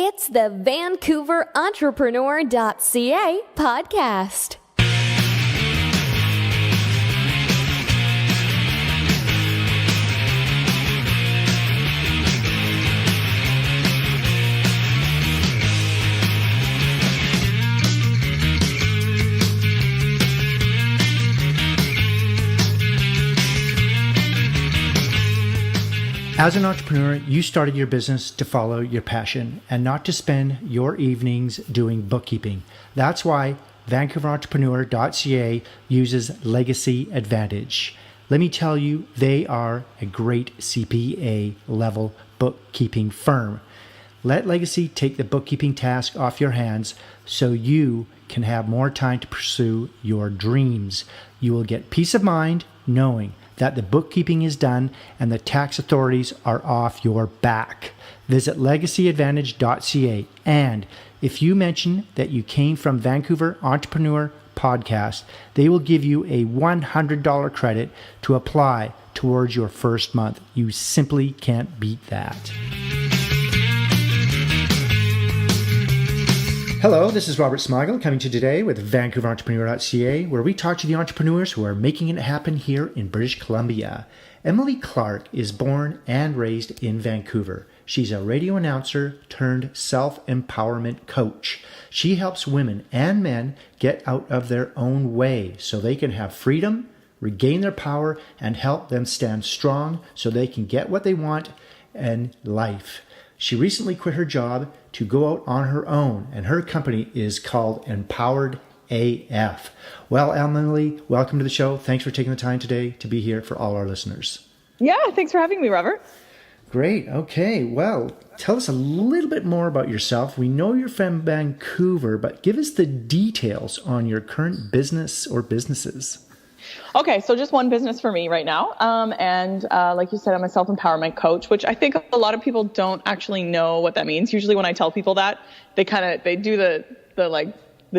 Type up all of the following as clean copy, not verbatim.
It's the VancouverEntrepreneur.ca podcast. As an entrepreneur, you started your business to follow your passion and not to spend your evenings doing bookkeeping. That's why VancouverEntrepreneur.ca uses Legacy Advantage. Let me tell you, they are a great CPA level bookkeeping firm. Let Legacy take the bookkeeping task off your hands so you can have more time to pursue your dreams. You will get peace of mind knowing that the bookkeeping is done and the tax authorities are off your back. Visit legacyadvantage.ca, and if you mention that you came from Vancouver Entrepreneur Podcast, they will give you a $100 credit to apply towards your first month. You simply can't beat that. Hello, this is Robert Smigel coming to you today with VancouverEntrepreneur.ca, where we talk to the entrepreneurs who are making it happen here in British Columbia. Emilie Clarke is born and raised in Vancouver. She's a radio announcer turned self-empowerment coach. She helps women and men get out of their own way so they can have freedom, regain their power, and help them stand strong so they can get what they want in life. She recently quit her job to go out on her own, and her company is called Empowered AF. Well, Emilie, welcome to the show. Thanks for taking the time today to be here for all our listeners. Yeah, thanks for having me, Robert. Great. Okay. Well, tell us a little bit more about yourself. We know you're from Vancouver, but give us the details on your current business or businesses. Okay, so just one business for me right now. And like you said, I'm a self-empowerment coach, which I think a lot of people don't actually know what that means. Usually when I tell people that, they do the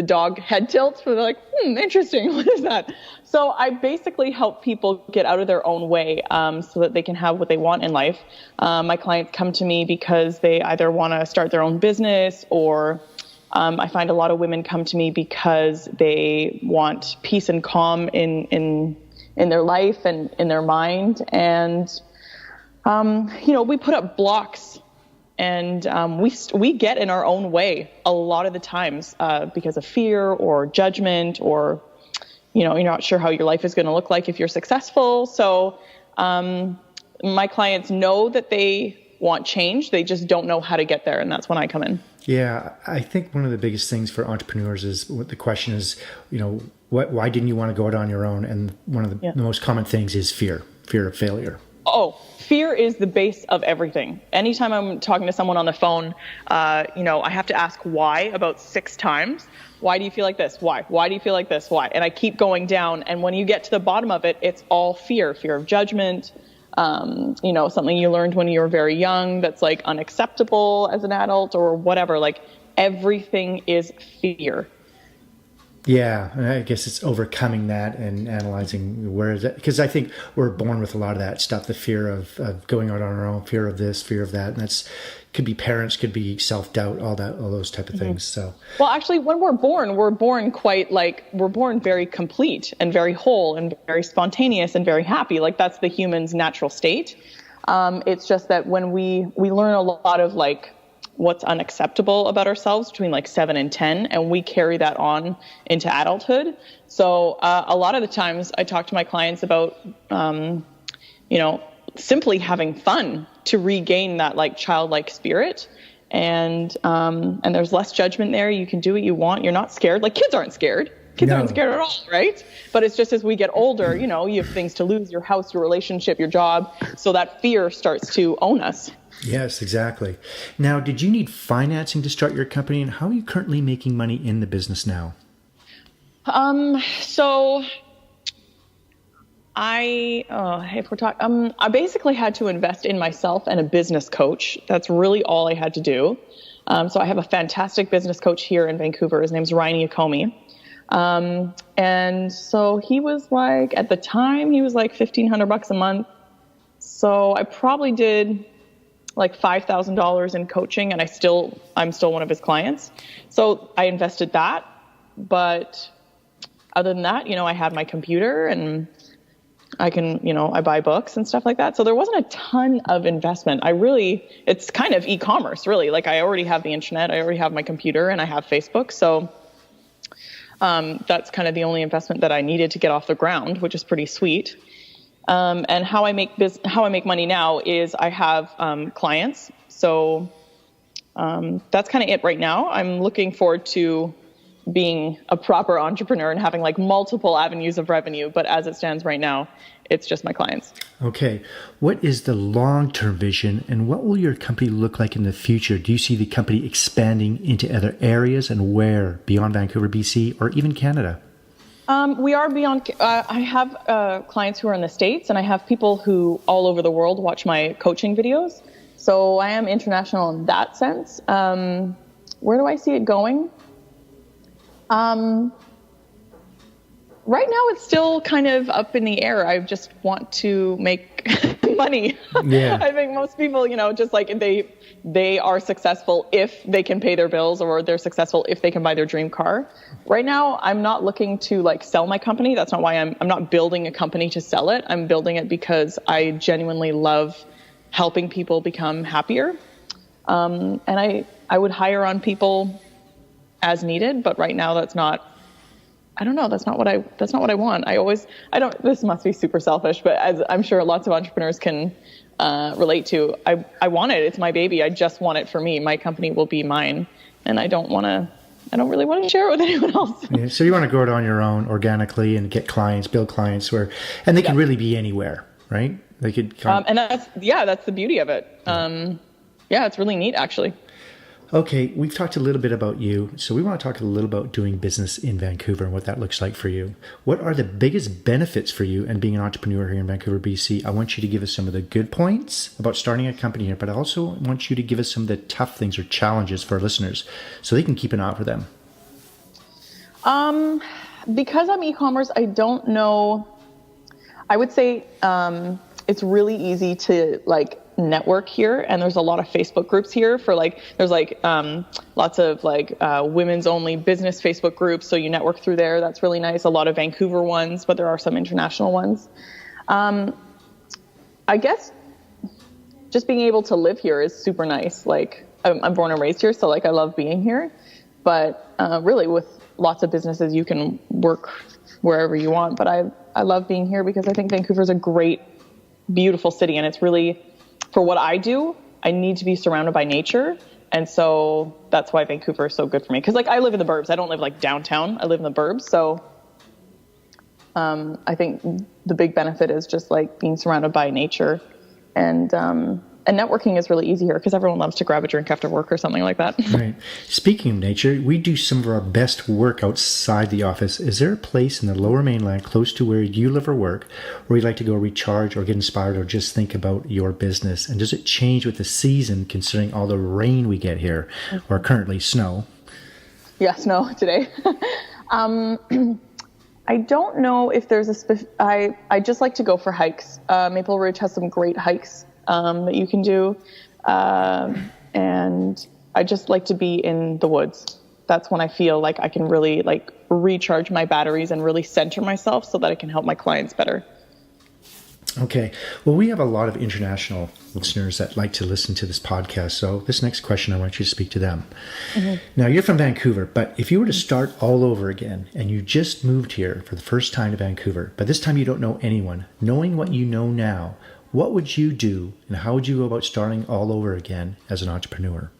dog head tilt, where they're like, interesting, what is that? So I basically help people get out of their own way so that they can have what they want in life. My clients come to me because they either want to start their own business, or I find a lot of women come to me because they want peace and calm in their life and in their mind. And, we put up blocks, and we get in our own way a lot of the times because of fear or judgment, or, you're not sure how your life is going to look like if you're successful. So my clients know that they want change. They just don't know how to get there. And that's when I come in. Yeah, I think one of the biggest things for entrepreneurs is the question is, why didn't you want to go out on your own? And one of the most common things is fear of failure. Oh, fear is the base of everything. Anytime I'm talking to someone on the phone, I have to ask why about 6 times. Why do you feel like this? Why? Why do you feel like this? Why? And I keep going down. And when you get to the bottom of it, it's all fear of judgment. Something you learned when you were very young that's like unacceptable as an adult or whatever. Like everything is fear. Yeah, I guess it's overcoming that and analyzing where is it, because I think we're born with a lot of that stuff, the fear of going out on our own, fear of this, fear of that, and that's could be parents, could be self-doubt, all those type of things. So, well, actually, when we're born we're born very complete and very whole and very spontaneous and very happy. Like that's the human's natural state. It's just that when we learn a lot of what's unacceptable about ourselves between 7 and 10, and we carry that on into adulthood. So a lot of the times I talk to my clients about, simply having fun to regain that childlike spirit. And there's less judgment there. You can do what you want. You're not scared. Kids aren't scared. Kids aren't scared at all, right? But it's just as we get older, you have things to lose, your house, your relationship, your job. So that fear starts to own us. Yes, exactly. Now, did you need financing to start your company, and how are you currently making money in the business now? So I basically had to invest in myself and a business coach. That's really all I had to do. So I have a fantastic business coach here in Vancouver. His name's Ryan Yakomi. And so he was at the time, he was $1,500 a month. So I probably did like $5,000 in coaching, and I'm still one of his clients. So I invested that. But other than that, I had my computer, and I buy books and stuff like that. So there wasn't a ton of investment. It's kind of e-commerce, really. Like, I already have the internet, I already have my computer, and I have Facebook. So that's kind of the only investment that I needed to get off the ground, which is pretty sweet. And how I make money now is I have clients. So that's kind of it right now. I'm looking forward to being a proper entrepreneur and having like multiple avenues of revenue. But as it stands right now, it's just my clients. Okay. What is the long-term vision, and what will your company look like in the future? Do you see the company expanding into other areas, and where, beyond Vancouver, BC, or even Canada? We are beyond. I have clients who are in the States, and I have people who all over the world watch my coaching videos. So I am international in that sense. Where do I see it going? Right now, it's still kind of up in the air. I just want to make money. Yeah. I think most people, just like they are successful if they can pay their bills, or they're successful if they can buy their dream car. Right now, I'm not looking to like sell my company. That's not why I'm not building a company to sell it. I'm building it because I genuinely love helping people become happier. And I would hire on people as needed, but right now that's not what I want. This must be super selfish, but as I'm sure lots of entrepreneurs can relate to, I want it. It's my baby. I just want it for me. My company will be mine, and I don't really want to share it with anyone else. Yeah, so you want to grow it on your own organically and get clients, build clients and they can really be anywhere, right? They could and that's the beauty of it. It's really neat, actually. Okay, we've talked a little bit about you, so we want to talk a little about doing business in Vancouver and what that looks like for you. What are the biggest benefits for you and being an entrepreneur here in Vancouver, BC? I want you to give us some of the good points about starting a company here, but I also want you to give us some of the tough things or challenges for our listeners so they can keep an eye out for them. Because I'm e-commerce, I don't know. I would say it's really easy to like network here, and there's a lot of Facebook groups here for there's lots of women's only business Facebook groups, so you network through there. That's really nice. A lot of Vancouver ones, but there are some international ones. I guess just being able to live here is super nice. Like, I'm born and raised here, so I love being here, but really with lots of businesses you can work wherever you want, but I love being here because I think Vancouver's a great, beautiful city, and it's really, for what I do, I need to be surrounded by nature. And so that's why Vancouver is so good for me. Because I live in the burbs. I don't live downtown. I live in the burbs. So I think the big benefit is just being surrounded by nature. And networking is really easy here because everyone loves to grab a drink after work or something like that. Right. Speaking of nature, we do some of our best work outside the office. Is there a place in the Lower Mainland close to where you live or work where you'd like to go recharge or get inspired or just think about your business? And does it change with the season considering all the rain we get here, or currently snow? Yeah, snow today. I don't know if there's I just like to go for hikes. Maple Ridge has some great hikes that you can do. And I just like to be in the woods. That's when I feel like I can really recharge my batteries and really center myself so that I can help my clients better. Okay. Well, we have a lot of international listeners that like to listen to this podcast. So this next question, I want you to speak to them. Mm-hmm. Now, you're from Vancouver, but if you were to start all over again and you just moved here for the first time to Vancouver, but this time you don't know anyone, knowing what you know now, what would you do, and how would you go about starting all over again as an entrepreneur?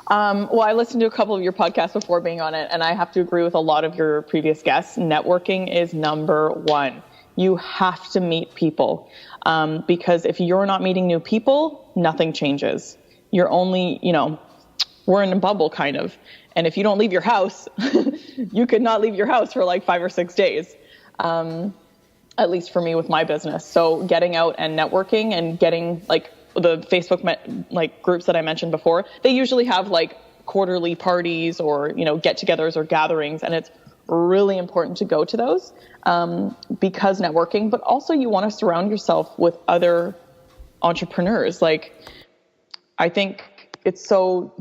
Well, I listened to a couple of your podcasts before being on it, and I have to agree with a lot of your previous guests. Networking is number one. You have to meet people, because if you're not meeting new people, nothing changes. You're only, we're in a bubble kind of. And if you don't leave your house, you could not leave your house for 5 or 6 days. At least for me with my business. So getting out and networking and getting the Facebook groups that I mentioned before, they usually have quarterly parties or, get-togethers or gatherings. And it's really important to go to those because networking, but also you want to surround yourself with other entrepreneurs. Like, I think it's so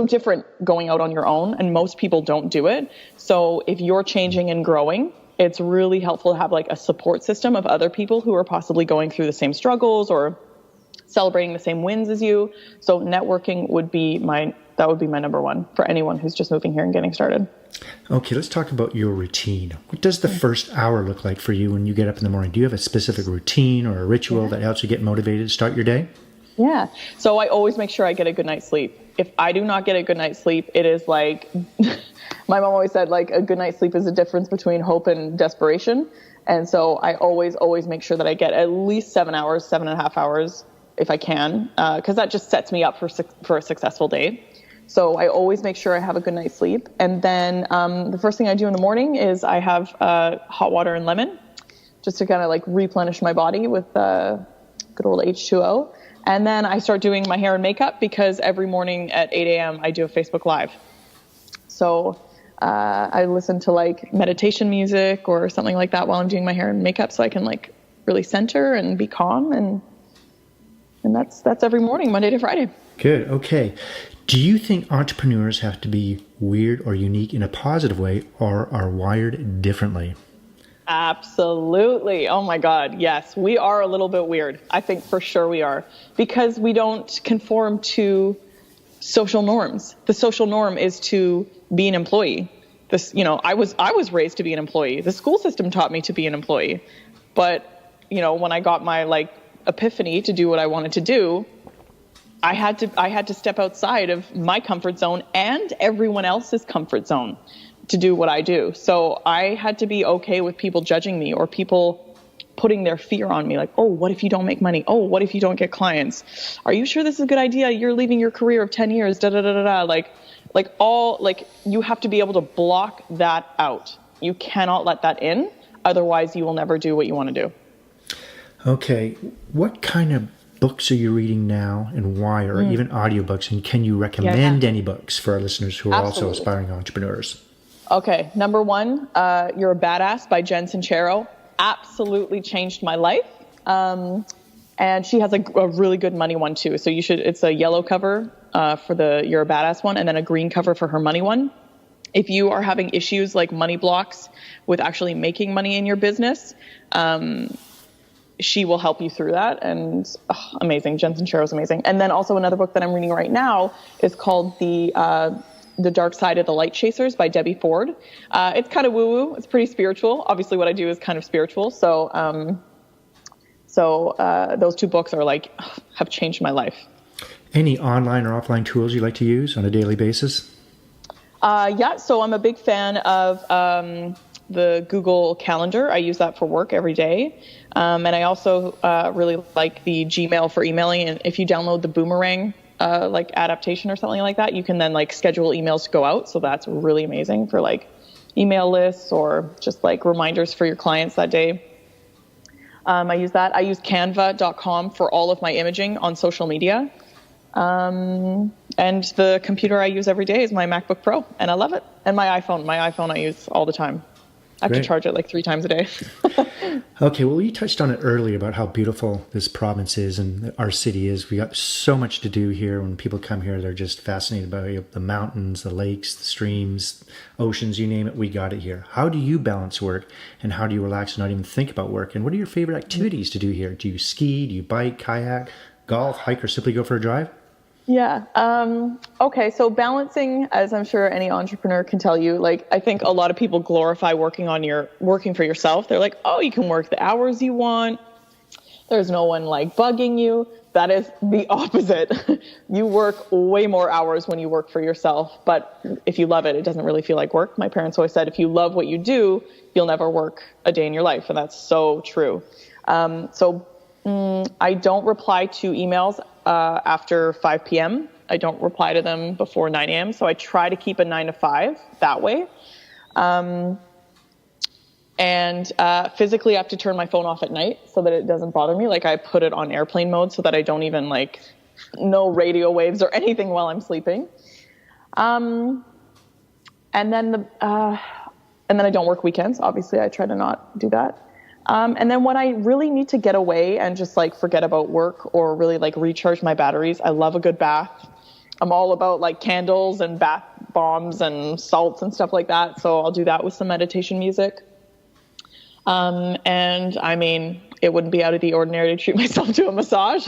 different going out on your own, and most people don't do it. So if you're changing and growing, it's really helpful to have like a support system of other people who are possibly going through the same struggles or celebrating the same wins as you. So networking would be my number one for anyone who's just moving here and getting started. Okay, let's talk about your routine. What does the first hour look like for you when you get up in the morning? Do you have a specific routine or a ritual that helps you get motivated to start your day? Yeah. So I always make sure I get a good night's sleep. If I do not get a good night's sleep, it is like, my mom always said, like, a good night's sleep is the difference between hope and desperation. And so I always make sure that I get at least 7.5 hours if I can, because that just sets me up for a successful day. So I always make sure I have a good night's sleep. And then the first thing I do in the morning is I have hot water and lemon, just to kind of like replenish my body with good old H2O. And then I start doing my hair and makeup, because every morning at 8 a.m. I do a Facebook Live. So I listen to like meditation music or something like that while I'm doing my hair and makeup, so I can like really center and be calm. And that's every morning, Monday to Friday. Good. Okay. Do you think entrepreneurs have to be weird or unique in a positive way, or are wired differently? Absolutely. Oh my God. Yes, we are a little bit weird. I think for sure we are, because we don't conform to social norms. The social norm is to be an employee. I was raised to be an employee. The school system taught me to be an employee. But, when I got my like epiphany to do what I wanted to do, I had to step outside of my comfort zone and everyone else's comfort zone to do what I do. So I had to be okay with people judging me, or people putting their fear on me. Like, oh, what if you don't make money? Oh, what if you don't get clients? Are you sure this is a good idea? You're leaving your career of 10 years, da da da da da. Like you have to be able to block that out. You cannot let that in. Otherwise you will never do what you want to do. Okay. What kind of books are you reading now, and why, or even audiobooks? And can you recommend any books for our listeners who are also aspiring entrepreneurs? Okay. Number one, You're a Badass by Jen Sincero. Absolutely changed my life. And she has a really good money one too. So it's a yellow cover for the You're a Badass one, and then a green cover for her money one. If you are having issues like money blocks with actually making money in your business, she will help you through that. And amazing. Jen Sincero is amazing. And then also another book that I'm reading right now is called The Dark Side of the Light Chasers by Debbie Ford. It's kind of woo-woo. It's pretty spiritual. Obviously what I do is kind of spiritual. So those two books are have changed my life. Any online or offline tools you like to use on a daily basis? So I'm a big fan of the Google Calendar. I use that for work every day. And I also really like the Gmail for emailing. And if you download the Boomerang adaptation or something like that, you can then schedule emails to go out. So that's really amazing for email lists or just reminders for your clients that day. I use that. I use canva.com for all of my imaging on social media. And the computer I use every day is my MacBook Pro, and I love it. And my iPhone I use all the time. I have to charge it 3 times a day. Okay, well, you touched on it earlier about how beautiful this province is and our city is. We got so much to do here. When people come here, they're just fascinated by the mountains, the lakes, the streams, oceans, you name it, we got it here. How do you balance work, and how do you relax and not even think about work? And what are your favorite activities to do here? Do you ski? Do you bike, kayak, golf, hike, or simply go for a drive? Yeah. Okay. So balancing, as I'm sure any entrepreneur can tell you, I think a lot of people glorify working for yourself. They're like, oh, you can work the hours you want. There's no one bugging you. That is the opposite. You work way more hours when you work for yourself. But if you love it, it doesn't really feel like work. My parents always said, if you love what you do, you'll never work a day in your life. And that's so true. I don't reply to emails after 5 p.m. I don't reply to them before 9 a.m. So I try to keep a 9 to 5 that way. And physically I have to turn my phone off at night so that it doesn't bother me. I put it on airplane mode so that I don't even no radio waves or anything while I'm sleeping. And then I don't work weekends. Obviously I try to not do that. And then when I really need to get away and just like forget about work or really like recharge my batteries, I love a good bath. I'm all about like candles and bath bombs and salts and stuff like that. So I'll do that with some meditation music. And I mean, it wouldn't be out of the ordinary to treat myself to a massage.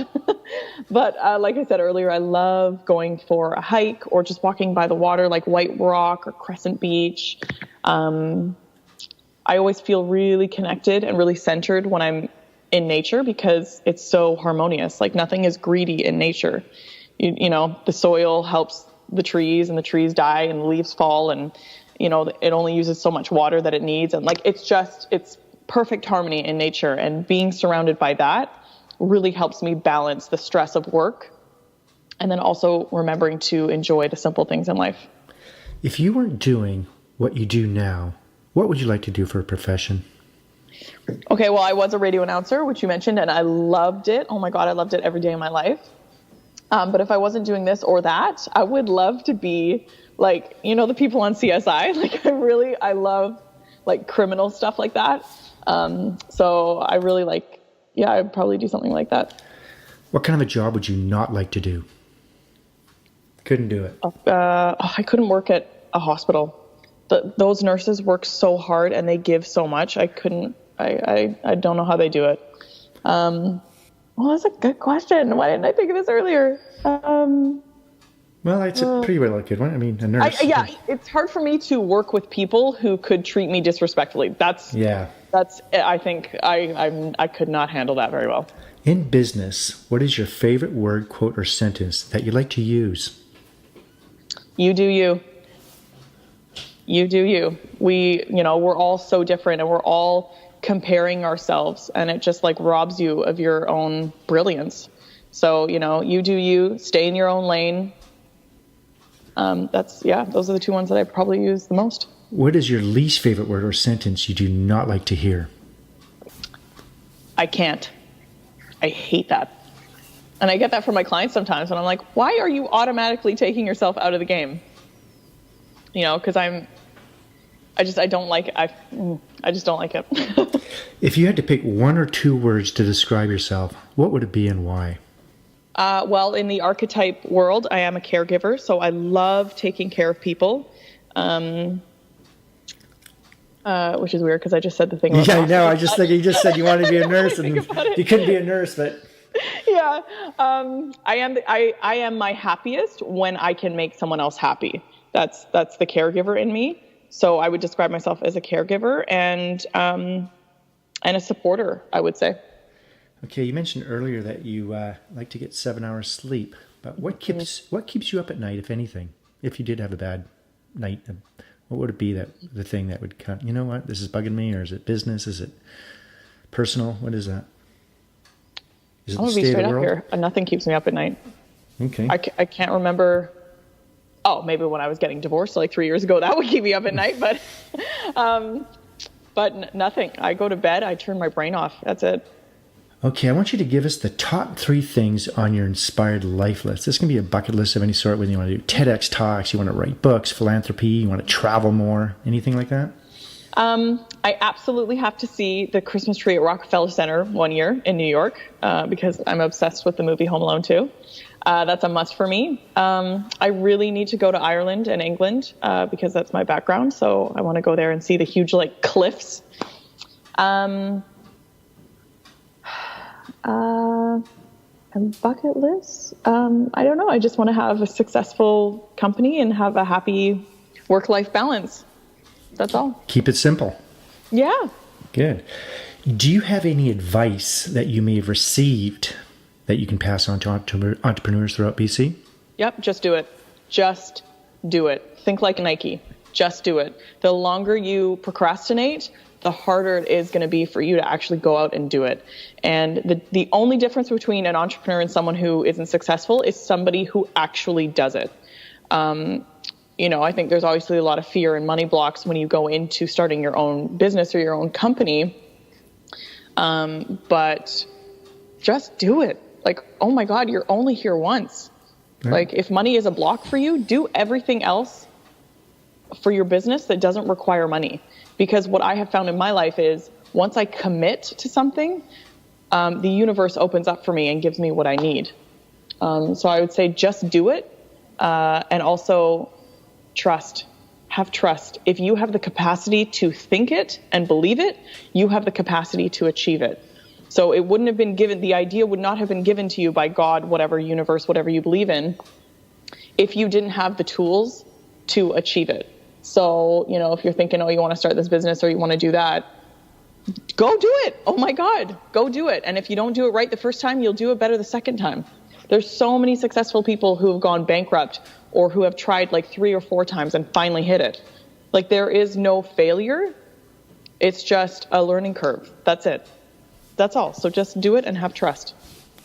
But like I said earlier, I love going for a hike or just walking by the water, like White Rock or Crescent Beach. I always feel really connected and really centered when I'm in nature because it's so harmonious. Like nothing is greedy in nature. You know, the soil helps the trees and the trees die and the leaves fall and, you know, it only uses so much water that it needs. And like, it's perfect harmony in nature. And being surrounded by that really helps me balance the stress of work. And then also remembering to enjoy the simple things in life. If you weren't doing what you do now, what would you like to do for a profession? Okay, well, I was a radio announcer, which you mentioned, and I loved it. Oh my God, I loved it every day of my life. But if I wasn't doing this or that, I would love to be like, you know, the people on CSI. Like I love like criminal stuff like that. So I really like, yeah, I'd probably do something like that. What kind of a job would you not like to do? Couldn't do it. I couldn't work at a hospital. Those nurses work so hard and they give so much. I couldn't, I don't know how they do it. Well, that's a good question. Why didn't I think of this earlier? Well, it's a pretty well good one. I mean, a nurse. It's hard for me to work with people who could treat me disrespectfully. I think I could not handle that very well. In business, what is your favorite word, quote, or sentence that you like to use? You do you. You do you. We're all so different and we're all comparing ourselves and it just like robs you of your own brilliance. So, you do you, stay in your own lane. Those are the two ones that I probably use the most. What is your least favorite word or sentence you do not like to hear? I can't. I hate that. And I get that from my clients sometimes and I'm like, why are you automatically taking yourself out of the game? Because I just don't like it. If you had to pick one or two words to describe yourself, what would it be and why? Well, in the archetype world, I am a caregiver, so I love taking care of people, which is weird because I just said the thing. Yeah, I know. I just think you just said you wanted to be a nurse and you couldn't be a nurse, but... Yeah, I am my happiest when I can make someone else happy. That's the caregiver in me. So I would describe myself as a caregiver and a supporter, I would say. Okay, you mentioned earlier that you like to get 7 hours sleep, but what keeps you up at night, if anything? If you did have a bad night, what would it be the thing that would come? You know what? This is bugging me, or is it business? Is it personal? What is that? Is it I'm gonna be straight up here. Nothing keeps me up at night. Okay. I can't remember. Oh, maybe when I was getting divorced like 3 years ago, that would keep me up at night, but nothing. I go to bed, I turn my brain off. That's it. Okay, I want you to give us the top 3 things on your inspired life list. This can be a bucket list of any sort, whether you want to do TEDx talks, you want to write books, philanthropy, you want to travel more, anything like that? I absolutely have to see the Christmas tree at Rockefeller Center one year in New York because I'm obsessed with the movie Home Alone 2. That's a must for me. I really need to go to Ireland and England because that's my background. So I want to go there and see the huge cliffs. And bucket list. I don't know. I just want to have a successful company and have a happy work-life balance. That's all. Keep it simple. Yeah. Good. Do you have any advice that you may have received that you can pass on to entrepreneurs throughout BC? Yep. Just do it. Just do it. Think like Nike. Just do it. The longer you procrastinate, the harder it is going to be for you to actually go out and do it. And the only difference between an entrepreneur and someone who isn't successful is somebody who actually does it. I think there's obviously a lot of fear and money blocks when you go into starting your own business or your own company. But just do it. Oh my God, you're only here once. Right. If money is a block for you, do everything else for your business that doesn't require money. Because what I have found in my life is once I commit to something, the universe opens up for me and gives me what I need. So I would say just do it, and also trust. Have trust. If you have the capacity to think it and believe it, you have the capacity to achieve it. So it wouldn't have been given, the idea would not have been given to you by God, whatever universe, whatever you believe in, if you didn't have the tools to achieve it. So, if you're thinking, you want to start this business or you want to do that, go do it. Oh my God, go do it. And if you don't do it right the first time, you'll do it better the second time. There's so many successful people who have gone bankrupt or who have tried like 3 or 4 times and finally hit it. Like, there is no failure. It's just a learning curve. That's it. That's all. So just do it and have trust.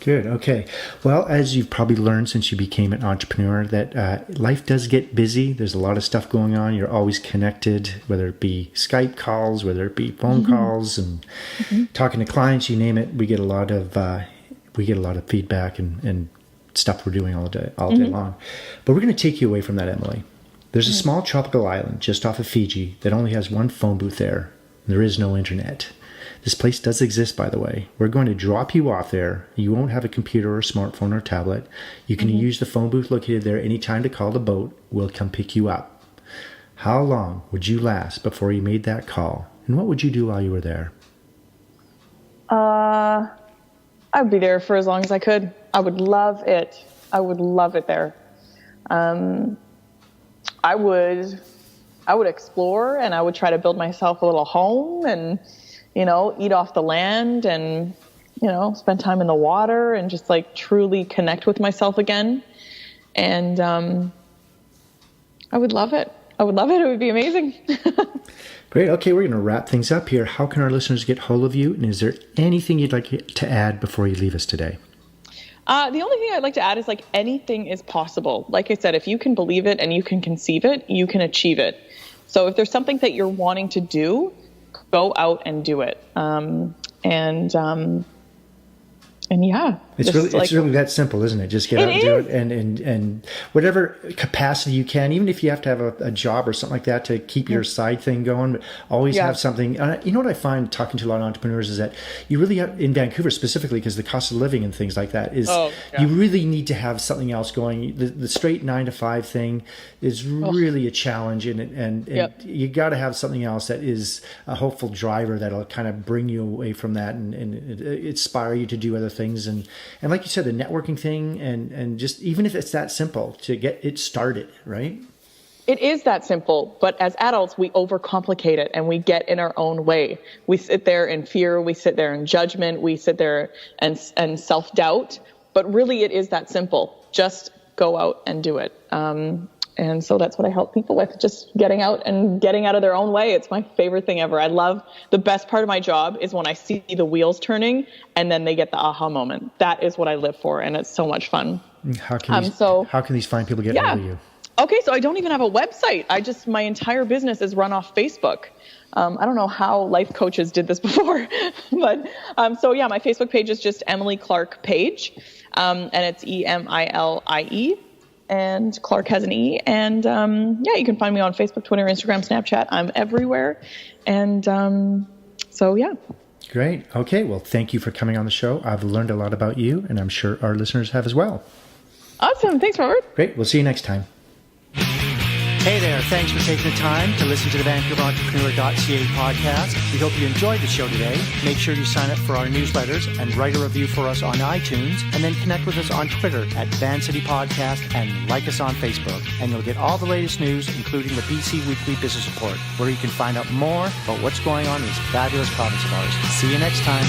Good. Okay. Well, as you've probably learned since you became an entrepreneur, that life does get busy. There's a lot of stuff going on. You're always connected, whether it be Skype calls, whether it be phone calls, and talking to clients. You name it. We get a lot of feedback and stuff we're doing all day long. But we're going to take you away from that, Emilie. There's a small tropical island just off of Fiji that only has one phone booth there. There is no internet. This place does exist, by the way. We're going to drop you off there. You won't have a computer or a smartphone or tablet. You can use the phone booth located there anytime to call the boat. We'll come pick you up. How long would you last before you made that call? And what would you do while you were there? I'd be there for as long as I could. I would love it. I would love it there. I would explore, and I would try to build myself a little home and, eat off the land and, spend time in the water and just like truly connect with myself again. And I would love it. I would love it. It would be amazing. Great. Okay, we're going to wrap things up here. How can our listeners get hold of you? And is there anything you'd like to add before you leave us today? The only thing I'd like to add is anything is possible. Like I said, if you can believe it and you can conceive it, you can achieve it. So if there's something that you're wanting to do, go out and do it. And yeah, it's really that simple, isn't it? Just get out and do it, and whatever capacity you can, even if you have to have a job or something like that to keep your side thing going, but always have something. You know what I find talking to a lot of entrepreneurs is that you really have, in Vancouver specifically, because the cost of living and things like that is, you really need to have something else going. The straight 9 to 5 thing is really a challenge, and you got to have something else that is a hopeful driver that'll kind of bring you away from that and inspire you to do other things, and like you said, the networking thing, and just even if it's that simple to get it started, right? It is that simple, but as adults, we overcomplicate it and we get in our own way. We sit there in fear, we sit there in judgment, we sit there and self-doubt, but really it is that simple. Just go out and do it. And so that's what I help people with, just getting out and getting out of their own way. It's my favorite thing ever. The best part of my job is when I see the wheels turning and then they get the aha moment. That is what I live for, and it's so much fun. How can these fine people get hold of you? Okay, so I don't even have a website. My entire business is run off Facebook. I don't know how life coaches did this before, but my Facebook page is just Emilie Clarke page, and it's Emilie. And Clark has an E. And you can find me on Facebook, Twitter, Instagram, Snapchat. I'm everywhere. And Great. Okay. Well, thank you for coming on the show. I've learned a lot about you, and I'm sure our listeners have as well. Awesome. Thanks, Robert. Great. We'll see you next time. Hey there, thanks for taking the time to listen to the VancouverEntrepreneur.ca podcast. We hope you enjoyed the show today. Make sure you sign up for our newsletters and write a review for us on iTunes, and then connect with us on Twitter at Van City Podcast and like us on Facebook. And you'll get all the latest news, including the BC Weekly Business Report, where you can find out more about what's going on in this fabulous province of ours. See you next time.